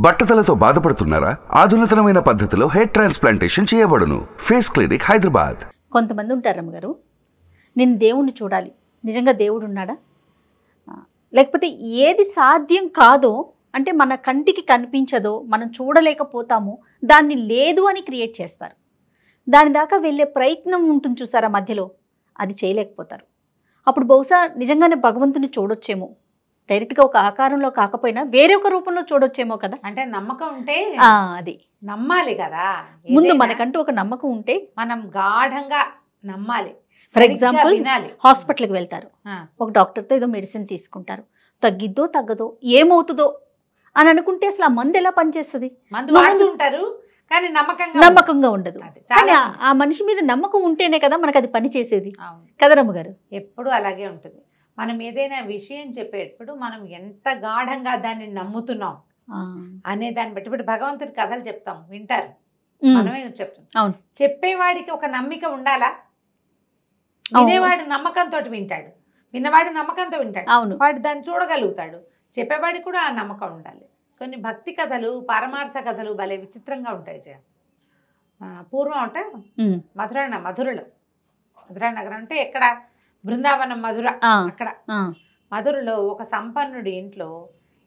బట్టతలతో బాధపడుతున్నారా? ఆధునితనమైన పద్ధతిలో hair transplantation చేయబడును. Face clinic, Hyderabad. కొంతమంది ఉంటారు అమ్మగారు, నేను దేవుణ్ణి చూడాలి, నిజంగా దేవుడు ఉన్నాడా, లేకపోతే ఏది సాధ్యం కాదో, అంటే మన కంటికి కనిపించదో, మనం చూడలేకపోతామో దాన్ని లేదు అని క్రియేట్ చేస్తారు. దాని దాకా వెళ్ళే ప్రయత్నం ఉంటుంది చూసారా మధ్యలో, అది చేయలేకపోతారు. అప్పుడు బహుశా నిజంగానే భగవంతుని చూడొచ్చేమో, డైరెక్ట్గా ఒక ఆకారంలో కాకపోయినా వేరే ఒక రూపంలో చూడొచ్చేమో కదా. అంటే నమ్మకం ఉంటే అది నమ్మాలి కదా. ముందు మనకంటూ ఒక నమ్మకం ఉంటే మనం గాఢంగా నమ్మాలి. ఫర్ ఎగ్జాంపుల్ హాస్పిటల్కి వెళ్తారు, ఒక డాక్టర్తో ఏదో మెడిసిన్ తీసుకుంటారు, తగ్గిద్దో తగ్గదో ఏమవుతుందో అని అనుకుంటే అసలు ఆ మందు ఎలా పనిచేస్తుంది? మందు వాడుతూ ఉంటారు కానీ నమ్మకంగా ఉండదు. కానీ ఆ మనిషి మీద నమ్మకం ఉంటేనే కదా మనకు అది పని చేసేది కదా రమ్మగారు. ఎప్పుడు అలాగే ఉంటుంది. మనం ఏదైనా విషయం చెప్పేటప్పుడు మనం ఎంత గాఢంగా దాన్ని నమ్ముతున్నాం అనే దాన్ని బట్టి. ఇప్పుడు భగవంతుడి కథలు చెప్తాం, వింటారు, మనమే చెప్తాం. చెప్పేవాడికి ఒక నమ్మిక ఉండాలా? వినేవాడు నమ్మకంతో వింటాడు, విన్నవాడు నమ్మకంతో వింటాడు, వాడు దాన్ని చూడగలుగుతాడు. చెప్పేవాడికి కూడా ఆ నమ్మకం ఉండాలి. కొన్ని భక్తి కథలు, పారమార్థ కథలు భలే విచిత్రంగా ఉంటాయి. పూర్వం అంటే మధుర నగరం అంటే ఎక్కడ? బృందావనం, మధుర. అక్కడ మధురలో ఒక సంపన్నుడి ఇంట్లో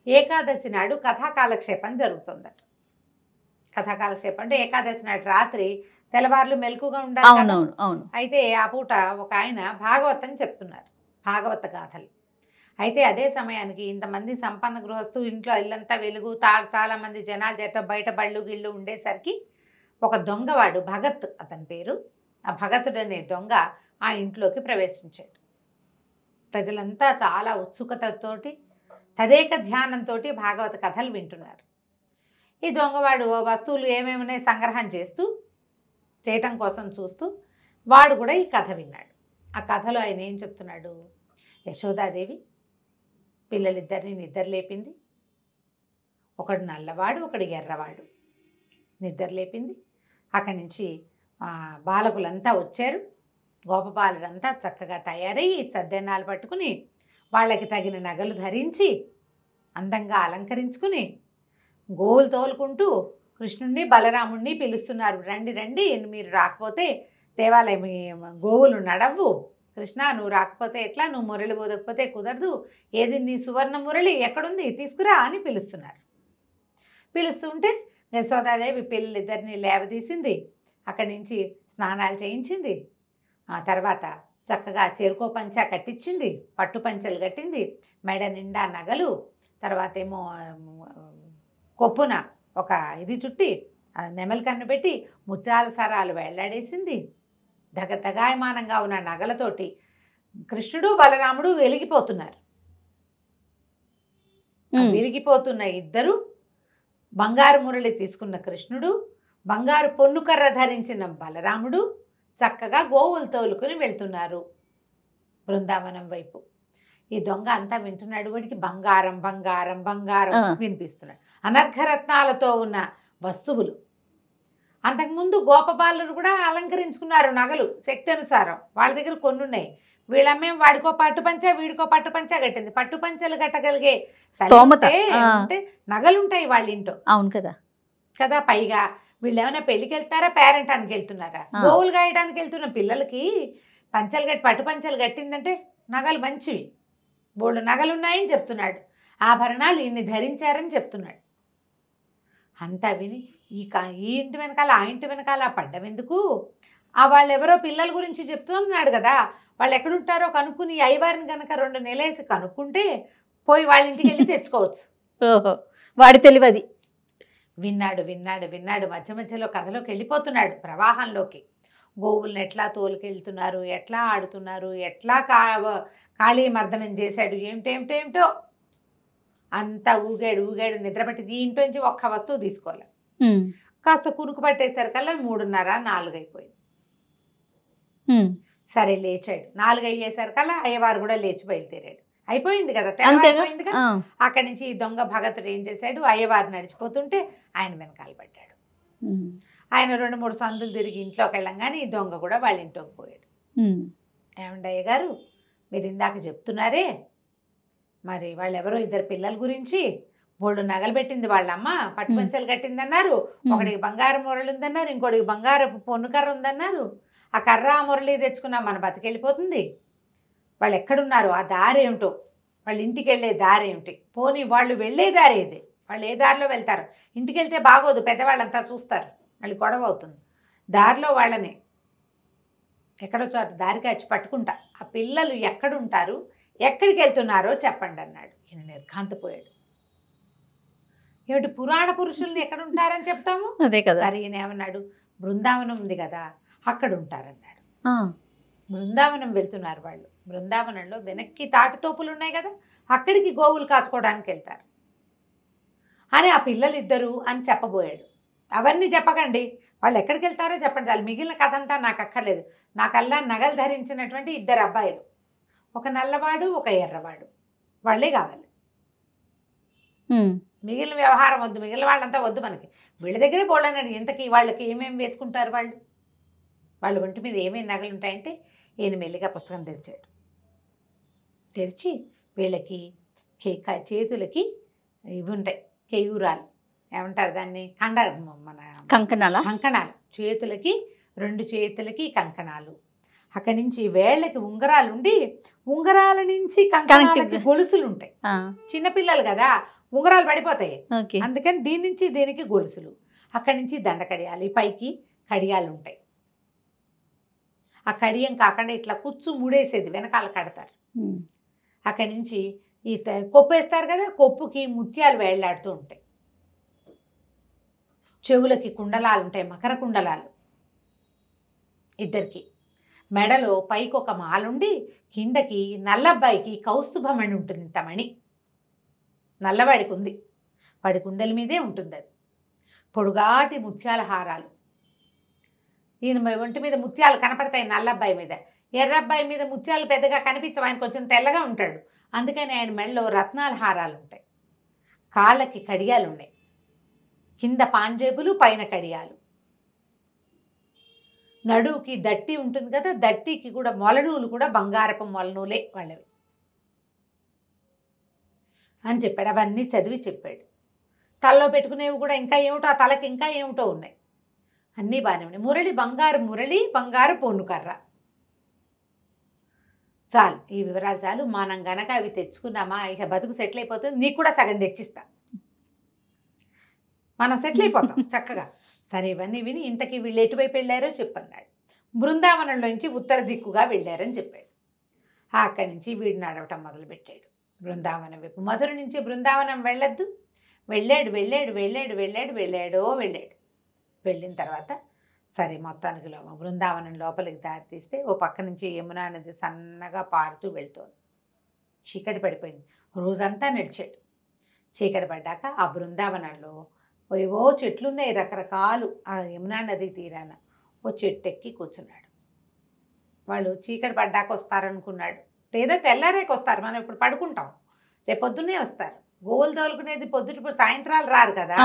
ఏకాదశి నాడు కథాకాలక్షేపం జరుగుతుందట. కథాకాలక్షేపం అంటే ఏకాదశి నాడు రాత్రి తెల్లవార్లు మెలకుగా ఉండాలి. అయితే ఆ పూట ఒక ఆయన భాగవతం చెప్తున్నారు, భాగవత గాథలు. అయితే అదే సమయానికి ఇంతమంది సంపన్న గృహస్థు, ఇంట్లో ఇల్లంతా వెలుగు, చాలా మంది జనాలు చేత బయట బళ్ళు గిళ్ళు ఉండేసరికి ఒక దొంగవాడు, భగత్ అతని పేరు, ఆ భగతుడు అనే దొంగ ఆ ఇంట్లోకి ప్రవేశించాడు. ప్రజలంతా చాలా ఉత్సుకతతోటి తదేక ధ్యానంతో భాగవత కథలు వింటున్నారు. ఈ దొంగవాడు వస్తువులు ఏమేమినే సంగ్రహం చేయటం కోసం చూస్తూ వాడు కూడా ఈ కథ విన్నాడు. ఆ కథలో ఆయన ఏం చెప్తున్నాడు? యశోదాదేవి పిల్లలిద్దరిని నిద్ర లేపింది. ఒకడు నల్లవాడు, ఒకడు ఎర్రవాడు. నిద్ర లేపింది. అక్కడి నుంచి బాలకులంతా వచ్చారు. గోపబాలుడంతా చక్కగా తయారయ్యి సద్దెన్నాలు పట్టుకుని వాళ్ళకి తగిన నగలు ధరించి అందంగా అలంకరించుకుని గోవులు తోలుకుంటూ కృష్ణుణ్ణి బలరాముణ్ణి పిలుస్తున్నారు. రండి రండి, మీరు రాకపోతే దేవాలయం గోవులు నడవ్వు, కృష్ణ నువ్వు రాకపోతే ఎట్లా, నువ్వు మురళి బోదకపోతే కుదరదు, ఏది నీ సువర్ణ మురళి ఎక్కడుంది తీసుకురా అని పిలుస్తున్నారు. పిలుస్తుంటే యశోదాదేవి పిల్లలిద్దరిని లేవదీసింది, అక్కడి నుంచి స్నానాలు చేయించింది. ఆ తర్వాత చక్కగా చేరుకో పంచ కట్టించింది, పట్టు పంచలు కట్టింది, మెడ నిండా నగలు, తర్వాత ఏమో కొప్పున ఒక ఇది చుట్టి నెమలి కన్ను పెట్టి ముత్యాల సరాలు వెళ్లాడేసింది. దగాయమానంగా ఉన్న నగలతోటి కృష్ణుడు బలరాముడు వెలిగిపోతున్నారు. వెలిగిపోతున్న ఇద్దరు, బంగారు మురళి తీసుకున్న కృష్ణుడు, బంగారు పొన్నుకర్ర ధరించిన బలరాముడు చక్కగా గోవులు తోలుకుని వెళ్తున్నారు బృందావనం వైపు. ఈ దొంగ అంతా వింటున్నాడు. వాడికి బంగారం బంగారం బంగారం వినిపిస్తున్నాడు, అనర్ఘరత్నాలతో ఉన్న వస్తువులు. అంతకుముందు గోపబాలురు కూడా అలంకరించుకున్నారు నగలు శక్తి అనుసారం, వాళ్ళ దగ్గర కొన్ని ఉన్నాయి. వీళ్ళమ్మే వాడికో పట్టు పంచ, వీడికో పట్టు పంచ కట్టింది. పట్టు పంచలు కట్టగలిగే అంటే నగలుంటాయి వాళ్ళ ఇంట్లో. అవును కదా కదా. పైగా వీళ్ళు ఏమైనా పెళ్లికి వెళ్తున్నారా, పేరెంటానికి వెళ్తున్నారా? గోవులు గాయడానికి వెళ్తున్న పిల్లలకి పంచలు కట్టి పట్టు పంచలు కట్టిందంటే నగలు మంచివి, బోళ్ళు నగలున్నాయని చెప్తున్నాడు. ఆభరణాలు ఇన్ని ధరించారని చెప్తున్నాడు. అంతా విని ఈ ఇంటి వెనకాల ఆ ఇంటి వెనకాల పడ్డం ఎందుకు? వాళ్ళు ఎవరో పిల్లల గురించి చెప్తున్నాడు కదా, వాళ్ళు ఎక్కడుంటారో కనుక్కుని అయ్యవారిని కనుక 2 నెలలేసి కనుక్కుంటే పోయి వాళ్ళ ఇంటికి వెళ్ళి తెచ్చుకోవచ్చు. వాడి తెలివది. విన్నాడు విన్నాడు విన్నాడు, మధ్య మధ్యలో కథలోకి వెళ్ళిపోతున్నాడు, ప్రవాహంలోకి. గోవుల్ని ఎట్లా తోలుకెళ్తున్నారు, ఎట్లా ఆడుతున్నారు, ఎట్లా కాళీ మర్దనం చేశాడు, ఏమిటేమిటేమిటో అంతా ఊగాడు ఊగాడు, నిద్రపట్టి ఈ ఇంటి నుంచి ఒక్క వస్తువు తీసుకోవాలి. కాస్త కునుకు పట్టేసరికల్లా 3:30, 4 అయిపోయింది. సరే లేచాడు. 4 అయ్యేసరికల్లా అయ్యవారు కూడా లేచి బయలుదేరాడు. అయిపోయింది కదా, తెల్లవారిపోయింది కదా. అక్కడి నుంచి ఈ దొంగ భగతుడు ఏం చేశాడు, అయ్యవారు నడిచిపోతుంటే ఆయన వెనకాల పడ్డాడు. ఆయన 2-3 సందులు తిరిగి ఇంట్లోకి వెళ్ళంగానే ఈ దొంగ కూడా వాళ్ళ ఇంట్లోకి పోయాడు. ఏమండి అయ్యగారు, మీరు ఇందాక చెప్తున్నారే, మరి వాళ్ళు ఎవరో 2 పిల్లల గురించి బోళ్ళు నగలు పెట్టింది వాళ్ళమ్మ, పట్టు పంచలు కట్టిందన్నారు, ఒకడికి బంగారు మురళి ఉందన్నారు, ఇంకోటికి బంగారపు పొన్ను కర్ర ఉందన్నారు. ఆ కర్ర మురళి తెచ్చుకున్నా మన బతికెళ్ళిపోతుంది. వాళ్ళు ఎక్కడున్నారు, ఆ దారి ఏమిటో, వాళ్ళ ఇంటికి వెళ్ళే దారి ఏమిటి, పోనీ వాళ్ళు వెళ్ళే దారి ఏది, వాళ్ళు ఏ దారిలో వెళ్తారు. ఇంటికి వెళ్తే బాగోదు, పెద్దవాళ్ళంతా చూస్తారు, మళ్ళీ గొడవ అవుతుంది. దారిలో వాళ్ళని ఎక్కడో చోట దారికి వచ్చి పట్టుకుంటా, ఆ పిల్లలు ఎక్కడుంటారు, ఎక్కడికి వెళ్తున్నారో చెప్పండి అన్నాడు. ఈయన నిర్ఘాంతపోయాడు. ఏమిటి పురాణ పురుషుల్ని ఎక్కడుంటారని చెప్తాము, అదే కదా. సరే ఈయన ఏమన్నాడు, బృందావనం ఉంది కదా అక్కడ ఉంటారన్నాడు. బృందావనం వెళ్తున్నారు వాళ్ళు, బృందావనంలో వెనక్కి తాటితోపులు ఉన్నాయి కదా, అక్కడికి గోవులు కాచుకోవడానికి వెళ్తారు అని ఆ పిల్లలిద్దరూ అని చెప్పబోయాడు. అవన్నీ చెప్పకండి, వాళ్ళు ఎక్కడికి వెళ్తారో చెప్పండి, వాళ్ళు మిగిలిన కథ అంతా నాకు అక్కర్లేదు. నాకల్లా నగలు ధరించినటువంటి 2 అబ్బాయిలు, ఒక నల్లవాడు ఒక ఎర్రవాడు, వాళ్ళే కావాలి. మిగిలిన వ్యవహారం వద్దు, మిగిలిన వాళ్ళంతా వద్దు మనకి, వీళ్ళ దగ్గరే బోళ్ళన్నాడు. ఇంతకీ వాళ్ళకి ఏమేమి వేసుకుంటారు, వాళ్ళ ఒంటి మీద ఏమేమి నగలు ఉంటాయంటే ఈయన మెల్లిగా పుస్తకం తెరిచాడు. తెరిచి వీళ్ళకి చేతులకి ఇవి ఉంటాయి, కేయూరాలు ఏమంటారు దాన్ని, మన కంకణాలు, చేతులకి 2 చేతులకి కంకణాలు, అక్కడి నుంచి వేళ్ళకి ఉంగరాలు ఉండి, ఉంగరాల నుంచి కంకణాలకి గొలుసులు ఉంటాయి. చిన్నపిల్లలు కదా ఉంగరాలు పడిపోతాయి, అందుకని దీని నుంచి దీనికి గొలుసులు, అక్కడి నుంచి దండ కడియాలి, పైకి కడియాలు ఉంటాయి. ఆ కడియం కాకుండా ఇట్లా కుచ్చు ముడేసేది వెనకాల కడతారు. అక్కడి నుంచి ఈ కొప్పు వేస్తారు కదా, కొప్పుకి ముత్యాలు వేళ్లాడుతూ ఉంటాయి. చెవులకి కుండలాలు ఉంటాయి, మకర కుండలాలు ఇద్దరికి. మెడలో పైకి ఒక మాలుండి, కిందకి నల్లబ్బాయికి కౌస్తుభమణి ఉంటుంది, ఇంత మణి నల్లవాడికి ఉంది, వాడి కుండల మీదే ఉంటుంది అది. పొడుగాటి ముత్యాల హారాలు, ఈయన ఒంటి మీద ముత్యాలు కనపడతాయి నల్లబ్బాయి మీద. ఎర్రబ్బాయి మీద ముత్యాలు పెద్దగా కనిపించవు, ఆయన కొంచెం తెల్లగా ఉంటాడు, అందుకని ఆయన మెడలో రత్నాల హారాలు ఉంటాయి. కాళ్ళకి కడియాలు ఉన్నాయి, కింద పాంజేబులు పైన కడియాలు. నడువుకి దట్టి ఉంటుంది కదా, దట్టికి కూడా మొలనూలు కూడా బంగారపు మొలనూలే వాళ్ళవి అని చెప్పాడు. అవన్నీ చదివి చెప్పాడు. తలలో పెట్టుకునేవి కూడా ఇంకా ఏమిటో, ఆ తలకి ఇంకా ఏమిటో ఉన్నాయి, అన్నీ బాగానే ఉన్నాయి. మురళి బంగారు మురళి, బంగారు పొన్నుకర్ర, చాలు ఈ వివరాలు చాలు. మనం గనక అవి తెచ్చుకున్నామా ఇక బతుకు సెటిల్ అయిపోతుంది, నీకు కూడా సగం తెచ్చిస్తా, మనం సెటిల్ అయిపోతాం చక్కగా. సరే ఇవన్నీ విని ఇంతకీ వీళ్ళు ఎటువైపు వెళ్ళారో చెప్పన్నాడు. బృందావనంలోంచి ఉత్తర దిక్కుగా వెళ్ళారని చెప్పాడు. అక్కడి నుంచి వీడు నడవటం మొదలుపెట్టాడు బృందావనం వైపు. మధుర నుంచి బృందావనం వెళ్ళొద్దు, వెళ్ళాడు వెళ్ళాడు వెళ్ళాడు వెళ్ళాడు వెళ్ళాడో వెళ్ళాడు. వెళ్ళిన తర్వాత సరే మొత్తానికి బృందావనం లోపలికి దారి తీస్తే ఓ పక్క నుంచి యమునా నది సన్నగా పారుతూ వెళ్తోంది. చీకటి పడిపోయింది, రోజంతా నడిచాడు. చీకటి పడ్డాక ఆ బృందావనంలో ఏవో చెట్లున్నాయి రకరకాలు. ఆ యమునా నది తీరాన ఓ చెట్టు ఎక్కి కూర్చున్నాడు. వాళ్ళు చీకటి పడ్డాక వస్తారనుకున్నాడు, లేదా తెల్లారేకి వస్తారు, మనం ఇప్పుడు పడుకుంటాం, రేపు పొద్దున్నే వస్తారు. గోవులు తోలుకునేది పొద్దున, సాయంత్రాలు రారు కదా,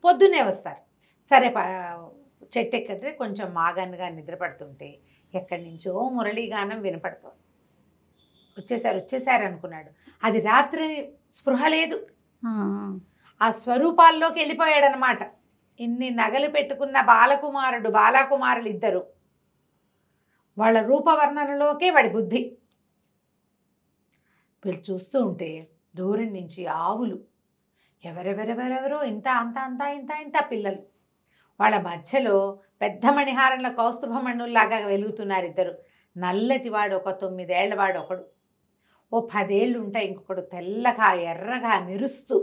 పొద్దున్నే వస్తారు. సరే చెట్టు ఎక్కితే కొంచెం మాగన్గా నిద్రపడుతుంటే ఎక్కడి నుంచో మురళీగానం వినపడుతోంది. వచ్చేసారు అనుకున్నాడు. అది రాత్రి స్పృహ లేదు, ఆ స్వరూపాల్లోకి వెళ్ళిపోయాడనమాట. ఇన్ని నగలు పెట్టుకున్న బాలకుమారులు ఇద్దరు, వాళ్ళ రూపవర్ణనలోకే వాడి బుద్ధి. వీళ్ళు చూస్తూ ఉంటే దూరం నుంచి ఆవులు, ఎవరెవరెవరెవరో ఇంత అంత అంత ఇంత ఇంత పిల్లలు, వాళ్ళ మధ్యలో పెద్ద మణిహారంలో కౌస్తుభమణుల్లాగా వెలుగుతున్నారు ఇద్దరు. నల్లటి వాడు ఒక 9 ఏళ్ల వాడు ఒకడు, ఓ 10 ఏళ్ళు ఉంటాయి ఇంకొకడు, తెల్లగా ఎర్రగా మెరుస్తూ.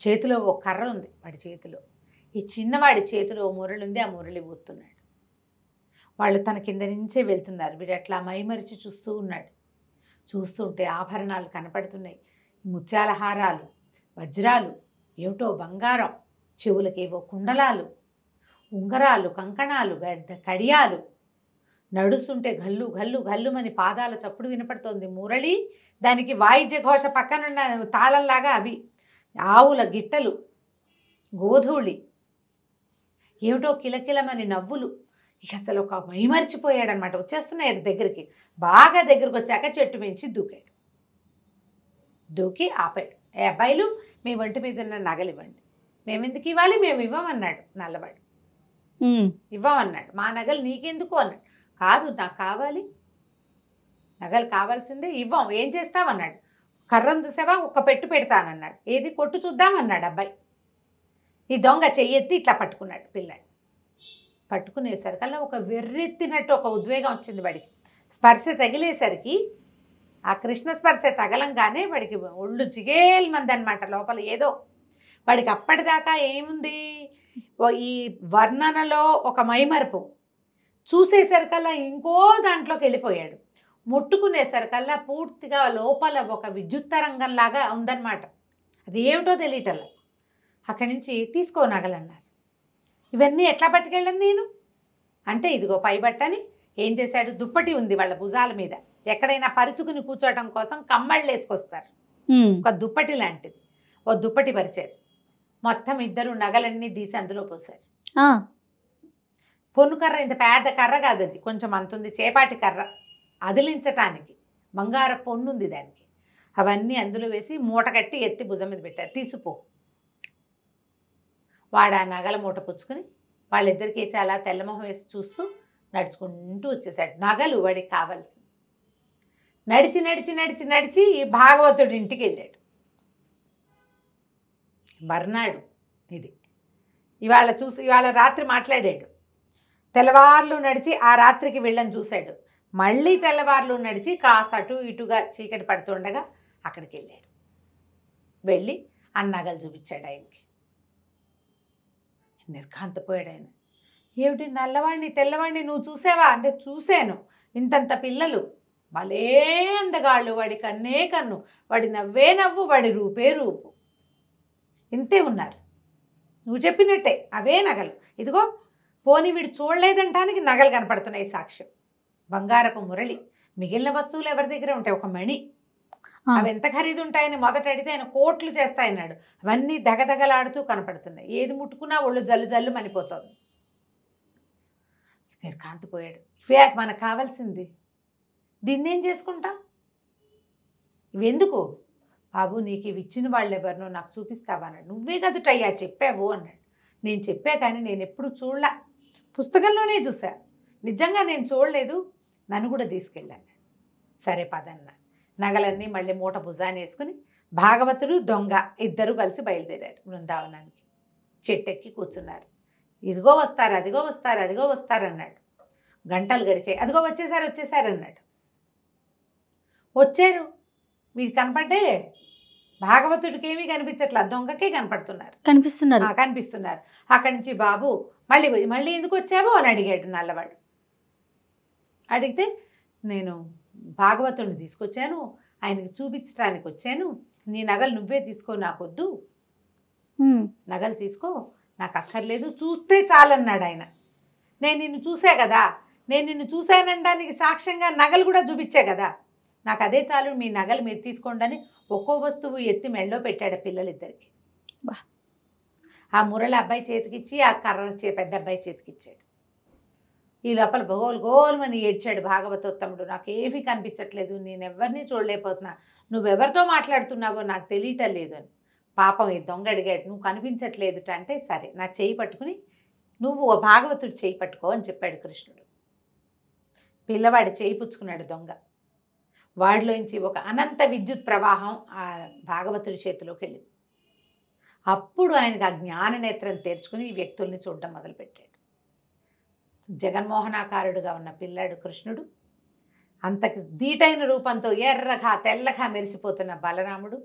చేతిలో ఓ కర్ర ఉంది వాడి చేతిలో, ఈ చిన్నవాడి చేతిలో మురళి ఉంది, ఆ మురళి ఊతున్నాడు. వాళ్ళు తన కింద నుంచే వెళ్తున్నారు. వీడు అట్లా మైమరిచి చూస్తూ ఉన్నాడు. చూస్తుంటే ఆభరణాలు కనపడుతున్నాయి, ముత్యాల హారాలు, వజ్రాలు, ఏమిటో బంగారం, చెవులకేవో కుండలాలు, ఉంగరాలు, కంకణాలు, కడియాలు. నడుస్తుంటే గల్లు గల్లు గల్లుమని పాదాల చప్పుడు వినపడుతోంది. మురళి, దానికి వాయిద్య ఘోష పక్కనున్న తాళంలాగా అవి, ఆవుల గిట్టలు, గోధూళి, ఏమిటో కిలకిలమని నవ్వులు. ఇక అసలు ఒక మైమరిచిపోయాడనమాట. వచ్చేస్తున్నాయి దగ్గరికి. బాగా దగ్గరకు వచ్చాక చెట్టు మించి దూకాడు. దూకి ఆపాడు. ఏ అబ్బాయిలు మీ ఒంటి మీద ఉన్న నగలు ఇవ్వండి. మేము ఎందుకు ఇవ్వాలి, మేము ఇవ్వమన్నాడు నల్లవాడు. ఇవ్వమన్నాడు. మా నగలు నీకెందుకు అన్నాడు. కాదు నాకు కావాలి, నగలు కావాల్సిందే, ఇవ్వం, ఏం చేస్తామన్నాడు. కర్రను చూసావా, ఒక్క పెట్టు పెడతానన్నాడు. ఏది కొట్టు చూద్దామన్నాడు అబ్బాయి. ఈ దొంగ చెయ్యెత్తి ఇట్లా పట్టుకున్నాడు పిల్లాడు. పట్టుకునేసరికల్లా ఒక వెర్రెత్తినట్టు ఒక ఉద్వేగం వచ్చింది వాడికి. స్పర్శ తగిలేసరికి ఆ కృష్ణ స్పర్శ తగలంగానే వాడికి ఒళ్ళు జిగేల్మంది అనమాట. లోపల ఏదో వాడికి అప్పటిదాకా ఏముంది, ఈ వర్ణనలో ఒక మైమరుపు, చూసేసరికల్లా ఇంకో దాంట్లోకి వెళ్ళిపోయాడు. ముట్టుకునేసరికల్లా పూర్తిగా లోపల ఒక విద్యుత్ తరంగంలాగా ఉందన్నమాట. అది ఏమిటో తెలియటల్లా. అక్కడి నుంచి తీసుకో నగలన్నారు. ఇవన్నీ ఎట్లా పట్టుకెళ్ళను నేను అంటే, ఇదిగో పై బట్టని ఏం చేశాడు, దుప్పటి ఉంది వాళ్ళ భుజాల మీద, ఎక్కడైనా పరుచుకుని కూర్చోవటం కోసం కమ్మళ్ళు వేసుకొస్తారు, ఒక దుప్పటి లాంటిది, ఓ దుప్పటి పరిచారు. మొత్తం ఇద్దరు నగలన్నీ తీసి అందులో పోసారు. పొన్ను కర్ర, ఇంత పెద్ద కర్ర కాదు అది, కొంచెం అంతుంది, చేపాటి కర్ర, అదిలించటానికి బంగార పొన్నుంది దానికి. అవన్నీ అందులో వేసి మూట కట్టి ఎత్తి భుజం మీద పెట్టారు. తీసిపో. వాడు ఆ నగల మూట పుచ్చుకుని వాళ్ళిద్దరికి వేసి అలా తెల్లమొహం వేసి చూస్తూ నడుచుకుంటూ వచ్చేసాడు. నగలు వాడికి కావాల్సింది. నడిచి నడిచి నడిచి నడిచి ఈ భాగవతుడి ఇంటికి వెళ్ళాడు. మర్నాడు ఇది ఇవాళ రాత్రి మాట్లాడాడు. తెల్లవార్లు నడిచి ఆ రాత్రికి వెళ్ళని చూశాడు. మళ్ళీ తెల్లవార్లు నడిచి కాస్త అటు ఇటుగా చీకటి పడుతుండగా అక్కడికి వెళ్ళాడు. వెళ్ళి ఆ నగలు చూపించాడు ఆయనకి. నిర్ఘాంతపోయాడు ఆయన. ఏమిటి నల్లవాడిని తెల్లవాడిని నువ్వు చూసావా అంటే, చూశాను, ఇంతంత పిల్లలు, భలే అందగాళ్ళు, వాడి కన్నే కన్ను, వాడి నవ్వే నవ్వు, వాడి రూపే రూపు, ఇంతే ఉన్నారు, నువ్వు చెప్పినట్టే అవే నగలు. ఇదిగో పోనీ వీడు చూడలేదంటానికి నగలు కనపడుతున్నాయి సాక్ష్యం. బంగారపు మురళి, మిగిలిన వస్తువులు ఎవరి దగ్గర ఉంటాయి, ఒక మణి, అవి ఎంత ఖరీదు ఉంటాయని మొదట అడిగితే ఆయన కోట్లు చేస్తాయన్నాడు. అవన్నీ దగదగలాడుతూ కనపడుతున్నాయి. ఏది ముట్టుకున్నా ఒళ్ళు జల్లు జల్లు మనిపోతుంది. కాంతిపోయాడు. ఇవే మనకు కావాల్సింది, దీన్నేం చేసుకుంటా, ఇవెందుకు బాబు, నీకు ఇవి ఇచ్చిన వాళ్ళు ఎవరినో నాకు చూపిస్తావా అన్నాడు. నువ్వే కదుటయ్యా చెప్పావు అన్నాడు. నేను చెప్పా కానీ నేను ఎప్పుడు చూడలే, పుస్తకంలోనే చూసా, నిజంగా నేను చూడలేదు, నన్ను కూడా తీసుకెళ్ళాను. సరే పదన్న. నగలన్నీ మళ్ళీ మూట భుజాన్ని వేసుకుని భాగవతుడు దొంగ ఇద్దరు కలిసి బయలుదేరారు బృందావనానికి. చెట్టెక్కి కూర్చున్నారు. ఇదిగో వస్తారు, అదిగో వస్తారు, అదిగో వస్తారు అన్నాడు. గంటలు గడిచాయి. అదిగో వచ్చేసారు అన్నాడు. వచ్చారు, వీడు కనపడ్డే, భాగవతుడికి ఏమీ కనిపించట్లా, దొంగకే కనిపిస్తున్నారు. అక్కడి నుంచి బాబు మళ్ళీ ఎందుకు వచ్చావు అని అడిగాడు నల్లవాడు. అడిగితే నేను భాగవతుడిని తీసుకొచ్చాను, ఆయనకి చూపించడానికి వచ్చాను, నీ నగలు నువ్వే తీసుకో, నాకొద్దు, నగలు తీసుకో, నాకు అక్కర్లేదు, చూస్తే చాలన్నాడు ఆయన. నేను నిన్ను చూసా కదా, నేను నిన్ను చూశానడానికి సాక్ష్యంగా నగలు కూడా చూపించా కదా, నాకు అదే చాలు, మీ నగలు మీరు తీసుకోండి అని ఒక్కో వస్తువు ఎత్తి మెళ్ళో పెట్టాడు పిల్లలిద్దరికి. ఆ మురళి అబ్బాయి చేతికిచ్చి ఆ కర్ర పెద్ద అబ్బాయి చేతికిచ్చాడు. ఈ లోపల గోల్మని ఏడ్చాడు భాగవతోత్తముడు. నాకేమీ కనిపించట్లేదు, నేను ఎవరిని చూడలేకపోతున్నా, నువ్వెవరితో మాట్లాడుతున్నావో నాకు తెలియటం లేదు అని. పాపం ఈ దొంగ అడిగాడు, నువ్వు కనిపించట్లేదుట అంటే, సరే నా చేయి పట్టుకుని నువ్వు ఓ భాగవతుడు చేయి పట్టుకో అని చెప్పాడు కృష్ణుడు. పిల్లవాడు చేయి పుచ్చుకున్నాడు దొంగ. వాడిలోంచి ఒక అనంత విద్యుత్ ప్రవాహం ఆ భాగవతుడి చేతిలోకి వెళ్ళింది. అప్పుడు ఆయనకు ఆ జ్ఞాన నేత్రం తెరుచుకుని ఈ వ్యక్తుల్ని చూడడం మొదలుపెట్టాడు. జగన్మోహనాకారుడుగా ఉన్న పిల్లాడు కృష్ణుడు, అంతకు దీటైన రూపంతో ఎర్రగా తెల్లగా మెరిసిపోతున్న బలరాముడు,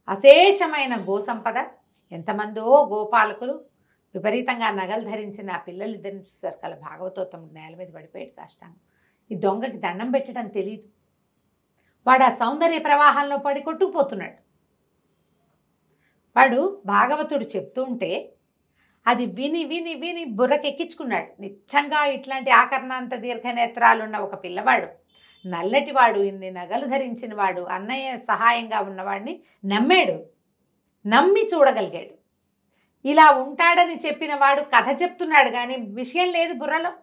అశేషమైన గోసంపద, ఎంతమందో గోపాలకులు, విపరీతంగా నగలు ధరించిన ఆ పిల్లలిద్దరిని చూశారు కల భాగవతోత్తముడు నేల మీద పడిపోయాడు సాష్టాంగం. ఈ దొంగకి దండం పెట్టడం తెలియదు. వాడు ఆ సౌందర్య ప్రవాహంలో పడి కొట్టుకుపోతున్నాడు. వాడు భాగవతుడు చెప్తూ ఉంటే అది విని విని విని బుర్రకెక్కించుకున్నాడు. నిజంగా ఇట్లాంటి ఆకర్ణాంత దీర్ఘనేత్రాలున్న ఒక పిల్లవాడు, నల్లటివాడు, ఇన్ని నగలు ధరించిన వాడు, అన్నయ్య సహాయంగా ఉన్నవాడిని నమ్మాడు, నమ్మి చూడగలిగాడు. ఇలా ఉంటాడని చెప్పిన వాడు కథ చెప్తున్నాడు కానీ విషయం లేదు బుర్రలో.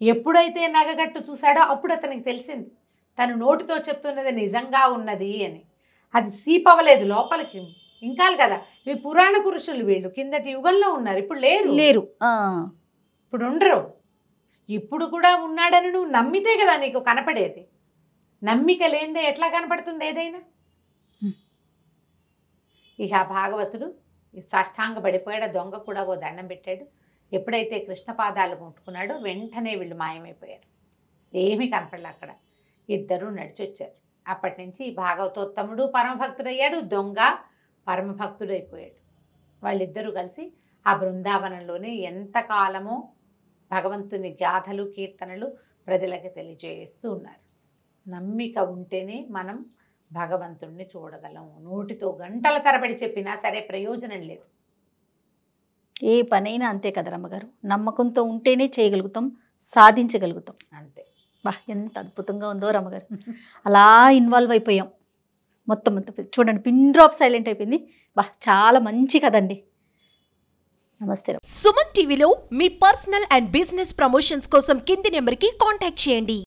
ఎప్పుడైతే నగగట్టు చూశాడో అప్పుడు అతనికి తెలిసింది తను నోటితో చెప్తున్నది నిజంగా ఉన్నది అని. అది సీపవ్వలేదు లోపలికి, ఇంకా కదా. ఇవి పురాణ పురుషులు, వీళ్ళు కిందటి యుగంలో ఉన్నారు, ఇప్పుడు లేరు. ఇప్పుడు ఉండరు. ఇప్పుడు కూడా ఉన్నాడని నువ్వు నమ్మితే కదా నీకు కనపడేది. నమ్మిక లేనిదే ఎట్లా కనపడుతుంది ఏదైనా? ఇక ఆ భాగవతుడు సాష్టాంగ పడిపోయాడు. దొంగ కూడా ఓ దండం పెట్టాడు. ఎప్పుడైతే కృష్ణ పాదాలు ముట్టుకున్నాడో వెంటనే వీళ్ళు మాయమైపోయారు. ఏమీ కనపడలే అక్కడ. ఇద్దరు నడిచొచ్చారు. అప్పటి నుంచి భాగవతోత్తముడు పరమభక్తుడయ్యాడు, దొంగ పరమభక్తుడైపోయాడు. వాళ్ళిద్దరూ కలిసి ఆ బృందావనంలోనే ఎంతకాలమో భగవంతుని గాథలు కీర్తనలు ప్రజలకి తెలియజేస్తూ ఉన్నారు. నమ్మిక ఉంటేనే మనం భగవంతుణ్ణి చూడగలం. నోటితో గంటల తరబడి చెప్పినా సరే ప్రయోజనం లేదు. ఏ పనైనా అంతే కదా రమ్మగారు, నమ్మకంతో ఉంటేనే చేయగలుగుతాం, సాధించగలుగుతాం. అంతే. బా ఎంత అద్భుతంగా ఉందో రమ్మగారు. అలా ఇన్వాల్వ్ అయిపోయాం మొత్తం. చూడండి, పిన్ డ్రాప్ సైలెంట్ అయిపోయింది. బా చాలా మంచి కదండి. నమస్తే. సుమన్ టీవీలో మీ పర్సనల్ అండ్ బిజినెస్ ప్రమోషన్స్ కోసం కింది నెంబర్కి కాంటాక్ట్ చేయండి.